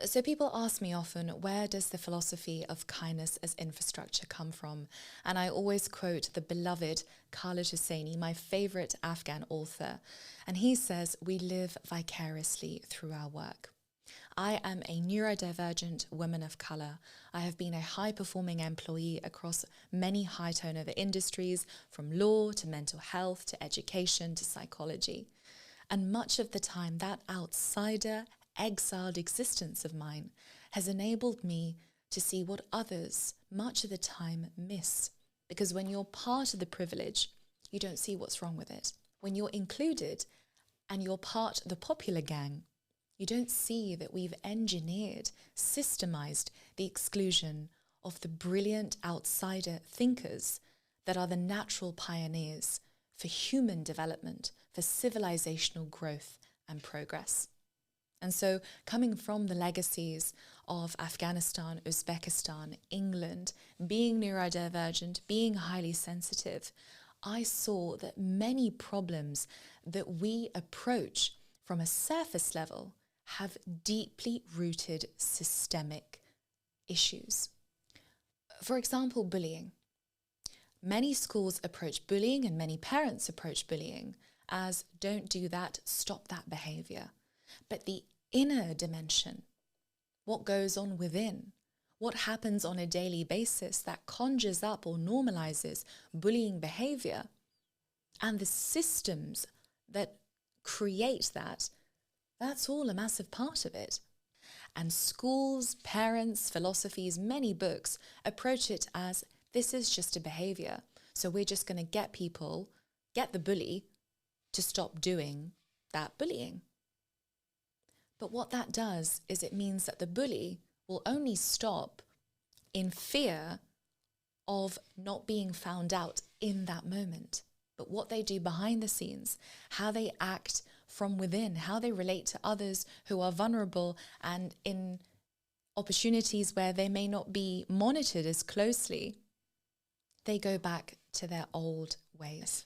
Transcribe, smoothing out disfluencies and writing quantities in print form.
So people ask me often, where does the philosophy of kindness as infrastructure come from? And I always quote the beloved Khaled Hosseini, my favorite Afghan author. And he says, we live vicariously through our work. I am a neurodivergent woman of colour. I have been a high-performing employee across many high-turnover industries, from law to mental health to education to psychology. And much of the time, that outsider, exiled existence of mine has enabled me to see what others much of the time miss. Because when you're part of the privilege, you don't see what's wrong with it. When you're included and you're part of the popular gang, you don't see that we've engineered, systemized the exclusion of the brilliant outsider thinkers that are the natural pioneers for human development, for civilizational growth and progress. And so, coming from the legacies of Afghanistan, Uzbekistan, England, being neurodivergent, being highly sensitive, I saw that many problems that we approach from a surface level have deeply rooted systemic issues. For example, bullying. Many schools approach bullying and many parents approach bullying as, don't do that, stop that behavior. But the inner dimension, what goes on within, what happens on a daily basis that conjures up or normalizes bullying behavior, and the systems that create that, that's all a massive part of it. And schools, parents, philosophies, many books approach it as, this is just a behavior. So we're just going to get the bully to stop doing that bullying. But what that does is it means that the bully will only stop in fear of not being found out in that moment. But what they do behind the scenes, how they act from within, how they relate to others who are vulnerable and in opportunities where they may not be monitored as closely, they go back to their old ways.